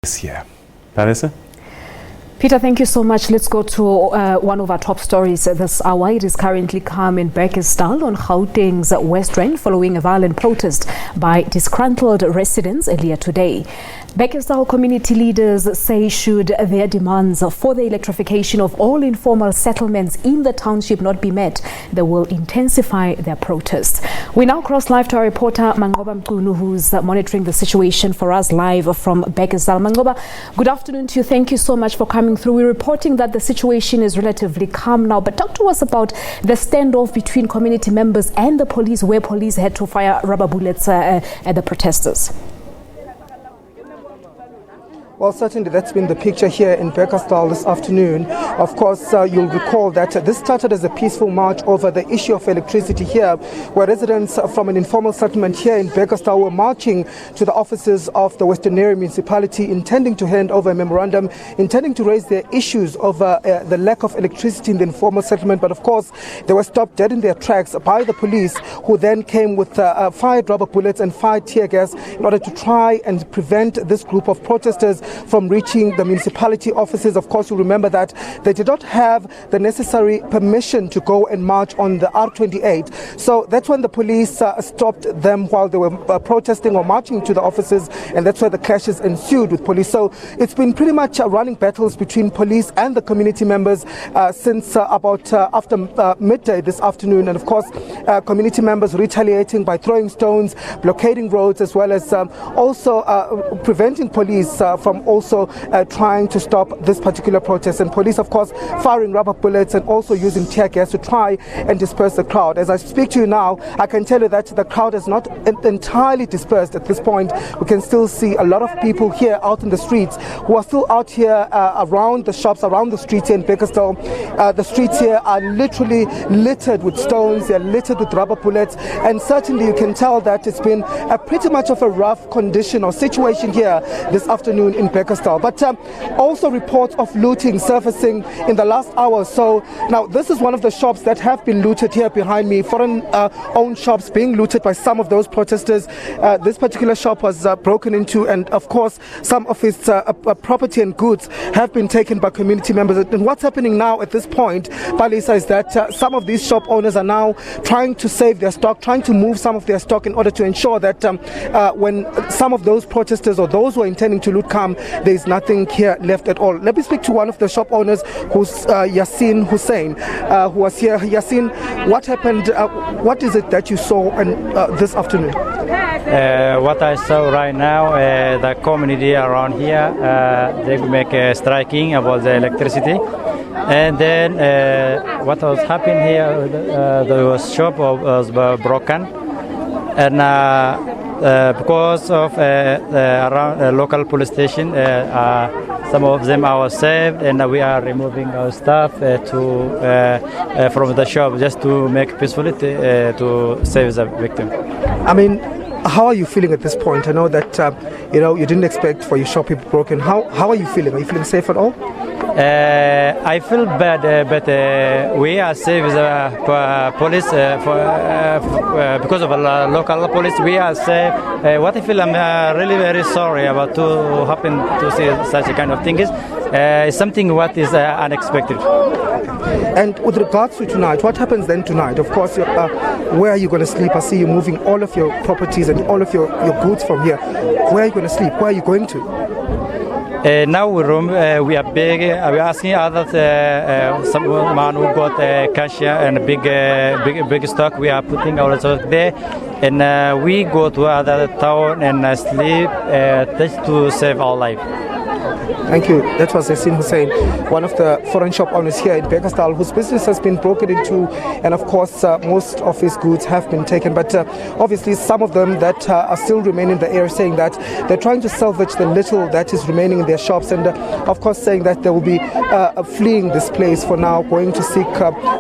this year. Vanessa? Peter, thank you so much. Let's go to one of our top stories this hour. It is currently calm in Bekkersdal on Gauteng's West Rand following a violent protest by disgruntled residents earlier today. Bekkersdal community leaders say should their demands for the electrification of all informal settlements in the township not be met, they will intensify their protests. We now cross live to our reporter Manqoba Mchunu, who's monitoring the situation for us live from Bekkersdal. Manqoba, good afternoon to you. Thank you so much for coming through. We're reporting that the situation is relatively calm now, but talk to us about the standoff between community members and the police, where police had to fire rubber bullets at the protesters. Well, certainly that's been the picture here in Bekkersdal this afternoon. Of course, you'll recall that this started as a peaceful march over the issue of electricity here, where residents from an informal settlement here in Bekkersdal were marching to the offices of the Western Area Municipality, intending to hand over a memorandum, intending to raise their issues over the lack of electricity in the informal settlement. But of course, they were stopped dead in their tracks by the police, who then came with fired rubber bullets and fired tear gas in order to try and prevent this group of protesters from reaching the municipality offices. Of course, you remember that they did not have the necessary permission to go and march on the R28. So that's when the police stopped them while they were protesting or marching to the offices, and that's where the clashes ensued with police. So it's been pretty much running battles between police and the community members since about after midday this afternoon. And of course, community members retaliating by throwing stones, blockading roads, as well as also preventing police from also trying to stop this particular protest. And police, of course, firing rubber bullets and also using tear gas to try and disperse the crowd. As I speak to you now, I can tell you that the crowd is not entirely dispersed at this point. We can still see a lot of people here out in the streets who are still out here around the shops, around the streets here in Bekkersdal. The streets here are literally littered with stones, they're littered with rubber bullets, and certainly you can tell that it's been pretty much of a rough condition or situation here this afternoon in Bekkersdal. But also reports of looting surfacing in the last hour or so. Now, this is one of the shops that have been looted here behind me, foreign-owned shops being looted by some of those protesters. This particular shop was broken into, and of course some of its property and goods have been taken by community members. And what's happening now at this point, Palisa, is that some of these shop owners are now trying to save their stock, trying to move some of their stock in order to ensure that when some of those protesters or those who are intending to loot come, there is nothing here left at all. Let me speak to one of the shop owners, who's Yasin Hussein, who was here. Yasin, what happened? What is it that you saw this afternoon? What I saw right now, the community around here, they make a striking about the electricity. And then what was happening here, the shop was broken. And because of around local police station, some of them are saved, and we are removing our stuff from the shop just to make peacefully to save the victim. I mean, how are you feeling at this point? I know that you didn't expect for your shop to be broken. How are you feeling? Are you feeling safe at all? I feel bad, but we are safe. The police, because of the local police, we are safe. What I feel, I'm really very sorry about to happen to see such a kind of thing. Is something what is unexpected. And with regards to tonight, what happens then tonight? Of course, where are you going to sleep? I see you moving all of your properties and all of your goods from here. Where are you going to sleep? Where are you going to? Now we are big. We are asking others, someone who got cash and big stock. We are putting our stock there, and we go to other town and sleep just to save our life. Thank you. That was Yasin Hussein, one of the foreign shop owners here in Bekkersdal, whose business has been broken into, and of course most of his goods have been taken. But obviously some of them that are still remaining in the area, saying that they're trying to salvage the little that is remaining in their shops, and of course saying that they will be fleeing this place for now, going to seek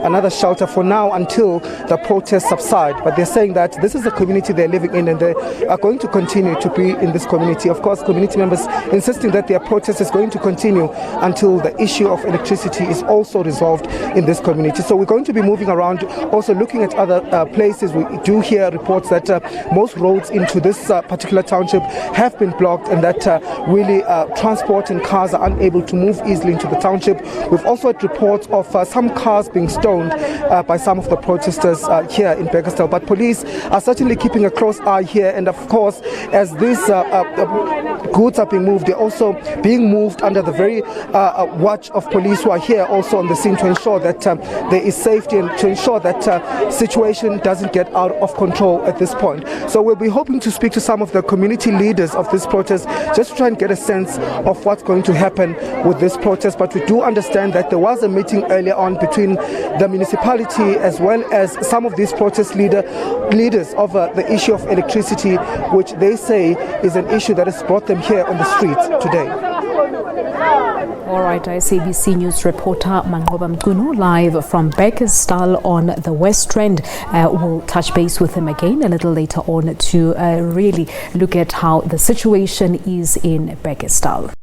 another shelter for now until the protests subside. But they're saying that this is the community they're living in, and they are going to continue to be in this community. Of course, community members insisting that their protest is going to continue until the issue of electricity is also resolved in this community. So we're going to be moving around, also looking at other places. We do hear reports that most roads into this particular township have been blocked, and that really transport and cars are unable to move easily into the township. We've also had reports of some cars being stoned by some of the protesters here in Bekkersdal. But police are certainly keeping a close eye here, and of course, as these goods are being moved, they're also being moved under the very watch of police who are here also on the scene to ensure that there is safety and to ensure that situation doesn't get out of control at this point. So we'll be hoping to speak to some of the community leaders of this protest just to try and get a sense of what's going to happen with this protest. But we do understand that there was a meeting earlier on between the municipality as well as some of these protest leaders over the issue of electricity, which they say is an issue that has brought them here on the streets today. All right, SABC News reporter Manqoba Mchunu live from Bekkersdal on the West Rand. We'll touch base with him again a little later on to really look at how the situation is in Bekkersdal.